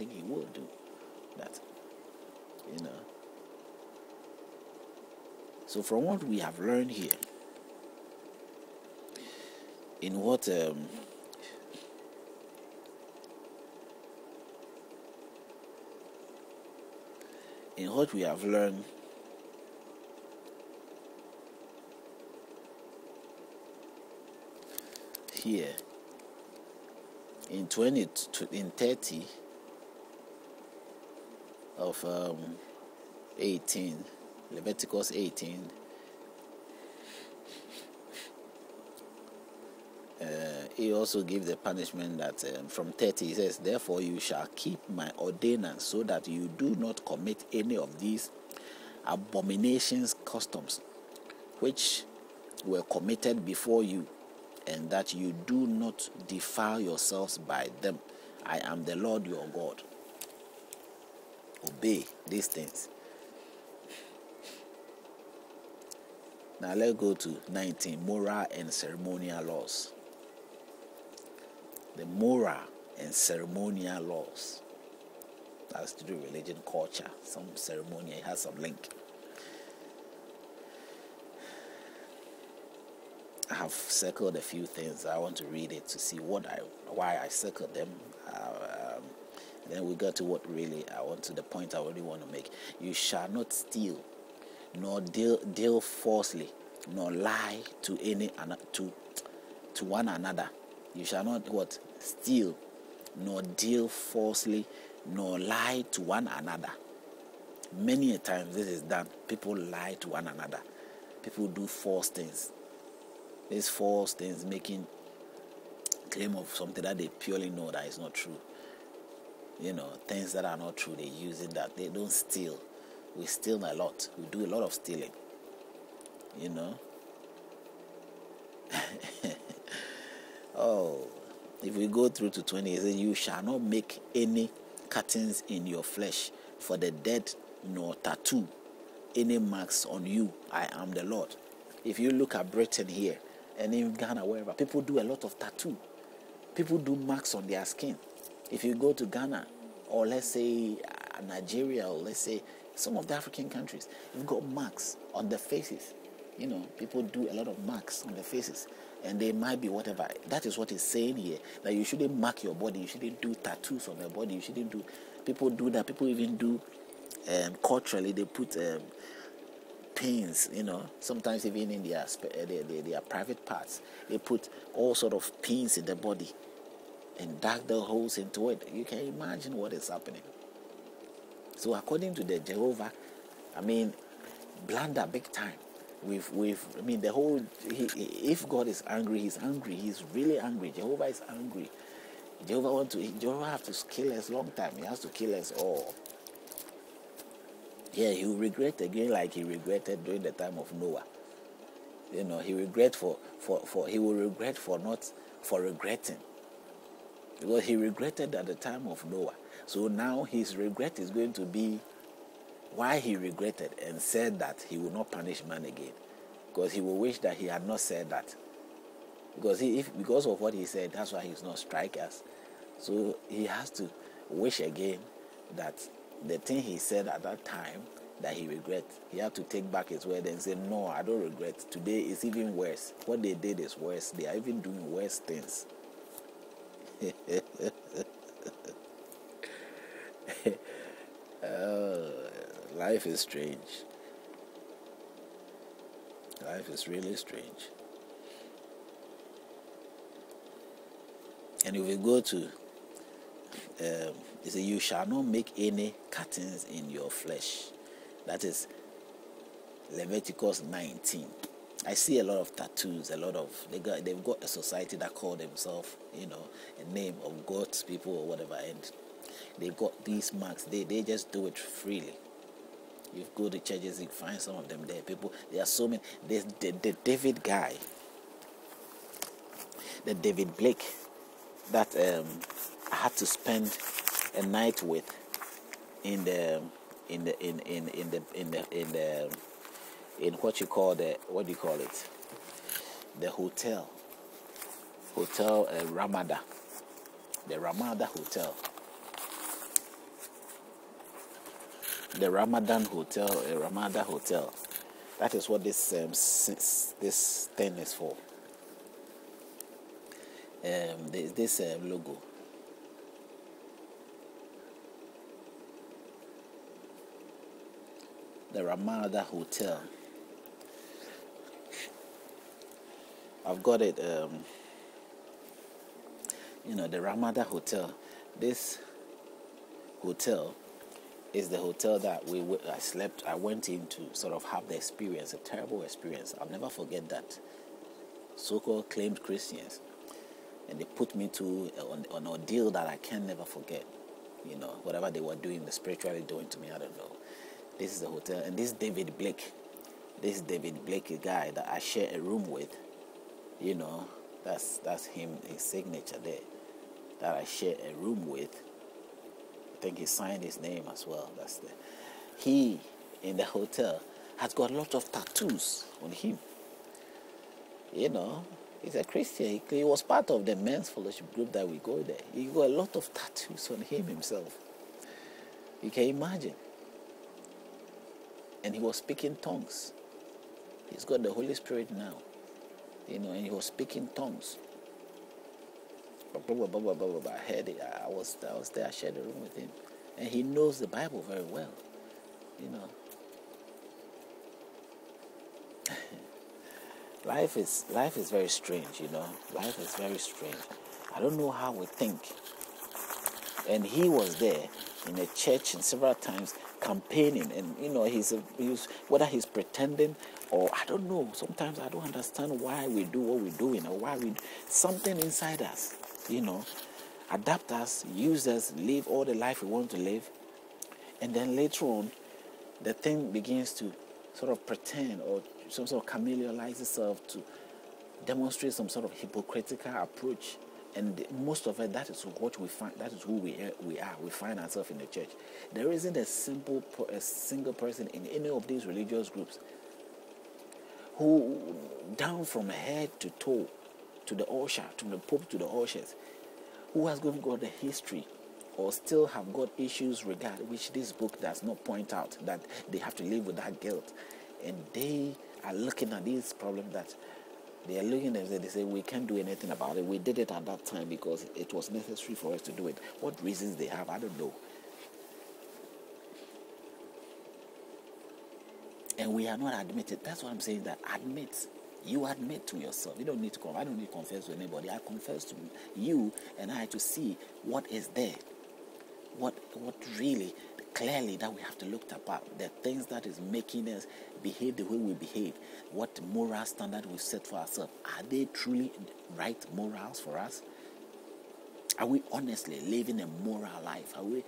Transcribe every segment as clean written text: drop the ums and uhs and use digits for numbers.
think he will do that. So from what we have learned here, in what we have learned here in 30 of 18, Leviticus 18, he also gives the punishment that from 30 he says, therefore you shall keep my ordinance, so that you do not commit any of these abominations, customs which were committed before you, and that you do not defile yourselves by them. I am the Lord your God. Obey these things. Now let's go to 19, moral and ceremonial laws. The moral and ceremonial laws. That's to do with religion, culture, some ceremony. It has some link. I have circled a few things. I want to read it to see why I circled them. Then we go to what really I want to the point I really want to make. You shall not steal, nor deal falsely, nor lie to one another. You shall not steal, nor deal falsely, nor lie to one another. Many a times this is done. People lie to one another. People do false things. These false things, making claim of something that they purely know that is not true. Things that are not true, they use it that. They don't steal. We steal a lot. We do a lot of stealing. Oh, if we go through to 20, it says, you shall not make any cuttings in your flesh for the dead, nor tattoo any marks on you. I am the Lord. If you look at Britain here, and in Ghana, wherever, people do a lot of tattoo. People do marks on their skin. If you go to Ghana, or let's say Nigeria, or let's say some of the African countries, you've got marks on the faces. People do a lot of marks on the faces. And they might be whatever. That is what it's saying here. That you shouldn't mark your body. You shouldn't do tattoos on your body. You shouldn't do... People do that. People even do... culturally, they put... pins, sometimes even in their private parts, they put all sort of pins in the body and dug the holes into it. You can imagine what is happening. So according to the Jehovah, blunder big time. If God is angry, he's angry. He's really angry. Jehovah is angry. Jehovah have to kill us long time. He has to kill us all. Yeah, he will regret again like he regretted during the time of Noah. He will regret for regretting. Because he regretted at the time of Noah. So now his regret is going to be why he regretted and said that he will not punish man again. Because he will wish that he had not said that. Because of what he said, that's why he's not strike us. So he has to wish again that the thing he said at that time that he regrets, he had to take back his word and say, no, I don't regret. Today is even worse. What they did is worse. They are even doing worse things. Life is strange. Life is really strange. And if we go to it says, you shall not make any cuttings in your flesh. That is Leviticus 19. I see a lot of tattoos, they've got a society that call themselves, a name of God's people or whatever, and they got these marks. They just do it freely. You go to churches, you find some of them there. There are so many. There's the David guy, the David Blake, that I had to spend a night with in what do you call it, the hotel Ramada, the Ramada Hotel. the Ramadan Hotel, a Ramadan Hotel. That is what this thing is for. This logo. The Ramada Hotel. I've got it. The Ramada Hotel. This hotel is the hotel that I went in to sort of have the experience, a terrible experience. I'll never forget that. So-called claimed Christians, and they put me to an ordeal that I can never forget. Whatever they were doing, the spiritually doing to me, I don't know. This is the hotel, and this David Blake, a guy that I share a room with. That's him, his signature there, that I share a room with. I think he signed his name as well. He in the hotel has got a lot of tattoos on him. He's a Christian. He was part of the men's fellowship group that we go there. He got a lot of tattoos on him himself. You can imagine. And he was speaking tongues. He's got the Holy Spirit now. And he was speaking tongues. I heard it. I was there. I shared a room with him. And he knows the Bible very well. Life is very strange, Life is very strange. I don't know how we think. And he was there in a church and several times campaigning, and he's whether he's pretending or I don't know. Sometimes I don't understand why we do what we're doing, or why something inside us, adapt us, use us, live all the life we want to live, and then later on, the thing begins to sort of pretend or some sort of chameleonize itself to demonstrate some sort of hypocritical approach. And most of it, that is what we find. That is who we are. We find ourselves in the church. There isn't a single person in any of these religious groups who, down from head to toe, to the usher, to the pope, to the ushers, who has got a history or still have got issues regarding which this book does not point out, that they have to live with that guilt. And they are looking at these problems that they are looking at it, they say, we can't do anything about it. We did it at that time because it was necessary for us to do it. What reasons they have, I don't know. And we are not admitted. That's what I'm saying, that admit. You admit to yourself. You don't need to come. I don't need to confess to anybody. I confess to you and I to see what is there. What really clearly that we have to look about, the things that is making us behave the way we behave, what moral standard we've set for ourselves. Are they truly right morals for us? Are we honestly living a moral life? Are we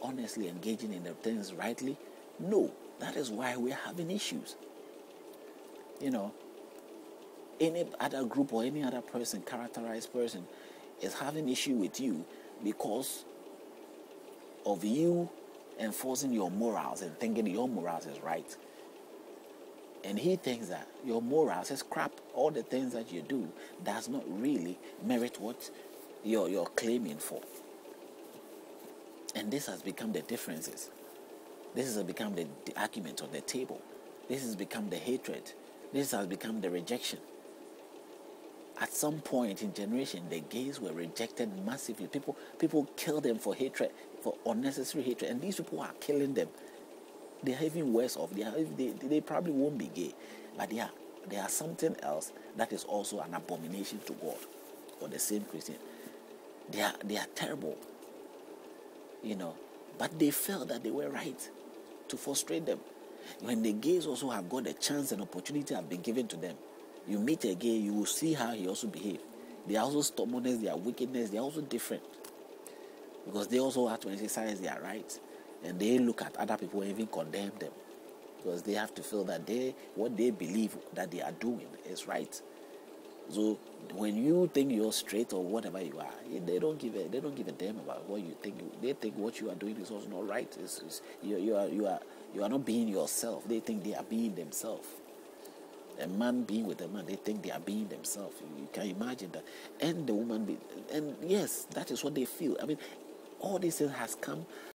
honestly engaging in the things rightly? No. That is why we're having issues. Any other group or any other person, characterized person, is having issue with you because of you enforcing your morals and thinking your morals is right. And he thinks that your morals is crap. All the things that you do does not really merit what you're claiming for. And this has become the differences. This has become the argument on the table. This has become the hatred. This has become the rejection. At some point in generation, the gays were rejected massively. People killed them for hatred, for unnecessary hatred, and these people are killing them. They are even worse off. They probably won't be gay, but they are something else that is also an abomination to God, or the same Christian. They are terrible, but they felt that they were right to frustrate them. When the gays also have got a chance and opportunity have been given to them, you meet a gay, you will see how he also behaves. They are also stubbornness, they are wickedness, they are also different. Because they also have to exercise their rights. And they look at other people and even condemn them. Because they have to feel that what they believe that they are doing is right. So when you think you're straight or whatever you are, they don't give a damn about what you think. They think what you are doing is also not right. You are not being yourself. They think they are being themselves. A man being with a man, they think they are being themselves. You can imagine that. And the woman and yes, that is what they feel. I mean, all these things has come